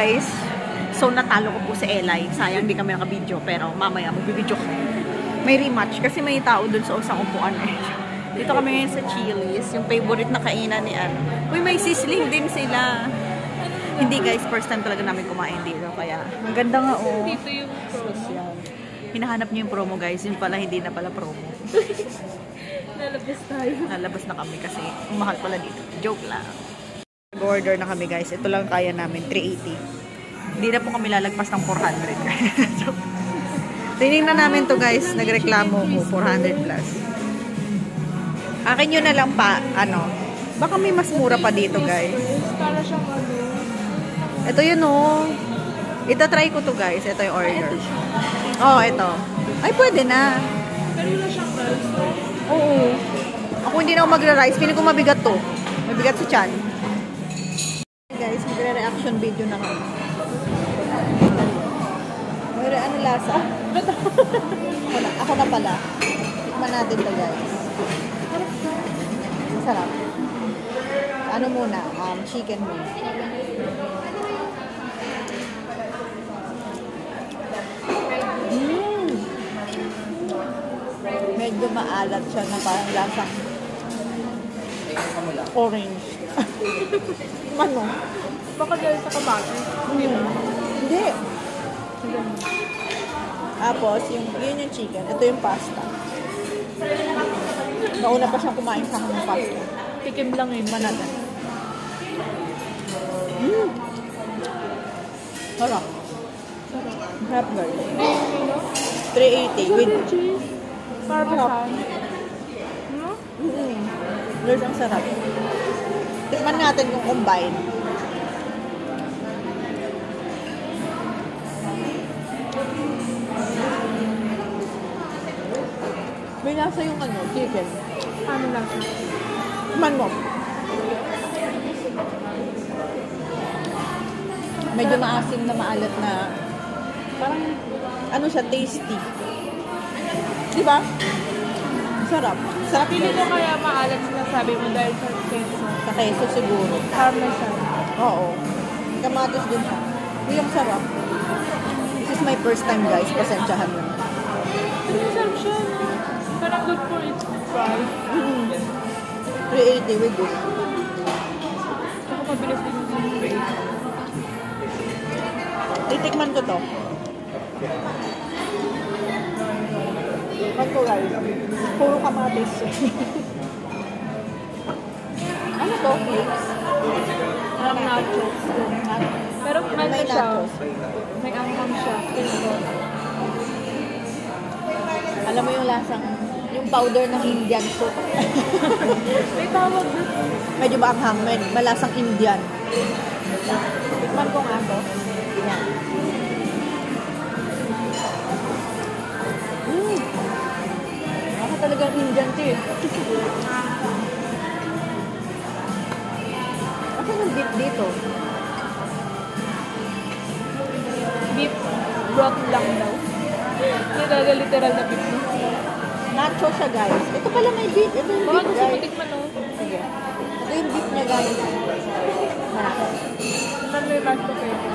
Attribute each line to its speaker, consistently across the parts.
Speaker 1: guys. So, natalo ko po si Eli. Sayang, hindi kami naka-video. Pero, mamaya, magbibideo ko. May rematch. Kasi may tao dun sa usang upuan eh. Dito kami ngayon sa Chili's. Yung favorite na kainan ni Anne. Uy, may sisling din sila. Hindi guys, first time talaga namin kumain dito. Kaya, ang ganda nga oh.
Speaker 2: Dito yung promo.
Speaker 1: Hinahanap niyo yung promo guys. Yun pala, hindi na pala promo.
Speaker 2: Nalabas tayo.
Speaker 1: Nalabas na kami kasi mahal pala dito. Joke lang. Nag-order na kami guys. Ito lang kaya namin, 380. Hindi na po kami lalagpas ng 400. Tinignan namin to guys. Nagreklamo ko, 400 plus. Akin yun na lang pa, ano. Baka may mas mura pa dito guys.
Speaker 2: Para siyang ano.
Speaker 1: Ito yun oh. Ito try ko to guys. Ito yung order. Oh, ito. Ay, pwede na.
Speaker 2: Pero wala siyang rice.
Speaker 1: Oo. Ako hindi na ako magra-rice. Feeling ko mabigat to. Mabigat sa tiyan. Guys, magre-reaction video na kami. May ano lasa? Ako na pala. Tikman natin to guys. Masarap. Ano muna? Chicken muna. Medyo maalat siya na parang lasang orange. Ano?
Speaker 2: Baka dahil sa kabate.
Speaker 1: Hindi. Tapos, yun yung chicken. Ito yung pasta. Nauna pa siyang kumain sa akin ng pasta.
Speaker 2: Tikim lang yun.
Speaker 1: Manatan. Sarap. Sarap guys. 380 with
Speaker 2: cheese. Parmesan.
Speaker 1: Lord, ang sarap. Tikman natin kung combine. May nasa yung ano, chicken.
Speaker 2: Ano lang siya?
Speaker 1: Man mo. Medyo maasim na maalat na parang ano siya, tasty. Diba? Sarap. Sarap
Speaker 2: Pili
Speaker 1: guys.
Speaker 2: ko kaya maalat sinasabi mo dahil sa queso.
Speaker 1: Sa queso siguro.
Speaker 2: Parmesan.
Speaker 1: Oo. Kamatis din siya. Yung sarap. This is my first time guys. Pasensyahan lang.
Speaker 2: Masarap siya. Parang good for its price.
Speaker 1: 380 with this.
Speaker 2: Saka mabilis din yung price.
Speaker 1: Titikman ko to. Pagko guys. Puro kamatis. Ano to? Flakes?
Speaker 2: Parang nachos. Pero ano
Speaker 1: May
Speaker 2: siya?
Speaker 1: nachos.
Speaker 2: May anghang siya.
Speaker 1: Alam mo yung lasang, yung powder ng Indian soup.
Speaker 2: May tawag na.
Speaker 1: Medyo maanghang, malasang Indian. Tikman ko nga to. Yan. Ako talagang Indian to eh. Kasi yung beef dito.
Speaker 2: Beef broth lang daw. Hindi talaga literal na beef mo.
Speaker 1: Nacho siya guys. Ito pala may beef. Ito yung
Speaker 2: Baka
Speaker 1: beef
Speaker 2: gusto mo
Speaker 1: guys.
Speaker 2: tikman no?
Speaker 1: Sige. Ito yung beef niya guys. Malaki.
Speaker 2: Tikman mo yung mashed potato.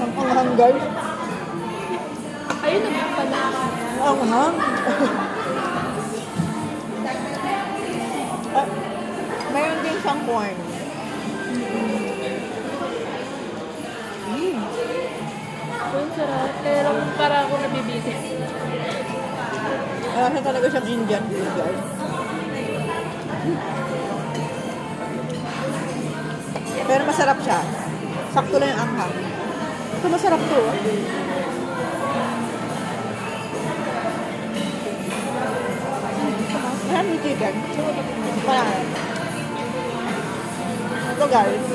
Speaker 1: Ang anghang guys.
Speaker 2: Ayun na beef pala.
Speaker 1: Ang anghang. Mayroon din siyang corn.
Speaker 2: Ang sarap. Kaya lang para ako nabibitin.
Speaker 1: Kaya talaga siyang Indian food guys. Pero masarap siya. Sakto lang yung anghang. Ito masarap to. Marami chicken. Marami. Ito guys.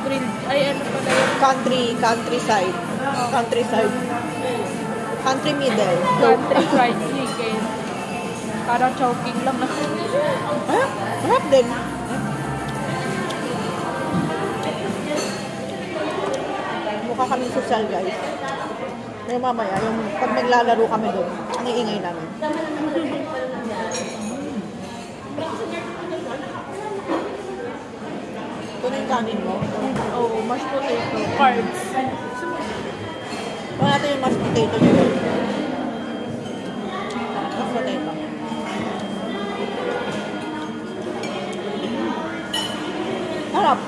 Speaker 2: Grilled. Ay, ano pala yun?
Speaker 1: Countryside. Countryside. Country middle.
Speaker 2: Country fried chicken. Parang choking lang na.
Speaker 1: Ah, harap din. Mukha kaming social guys. Yung mamaya, yung pag maglalaro kami doon, ang iingay namin. yung kanin mo.
Speaker 2: Oh, mashed potato. Carbs.
Speaker 1: Kung natin yung mashed potato nyo. Mashed potato. Harap.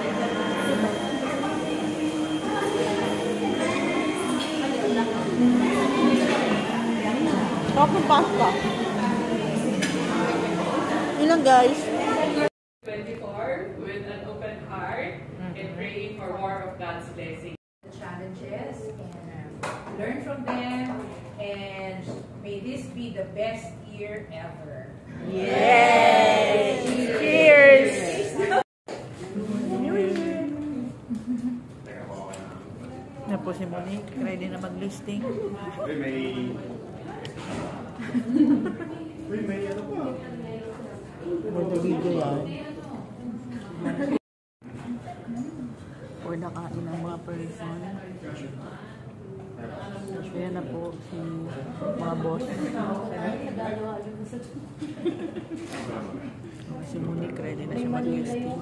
Speaker 1: Sarap ng pasta. Yun lang guys.
Speaker 3: 24 with an open heart and praying for more of God's blessing.
Speaker 4: The challenges and learn from them, and may this be the best year ever.
Speaker 1: Yes!
Speaker 2: Cheers!
Speaker 1: Na po si Monique, ready na mag-listing.
Speaker 5: May ano pa?
Speaker 1: Ganda video yan. For nakain ng mga person. Kaya na po si mga boss. Si Monique, ready na siya mag-listing.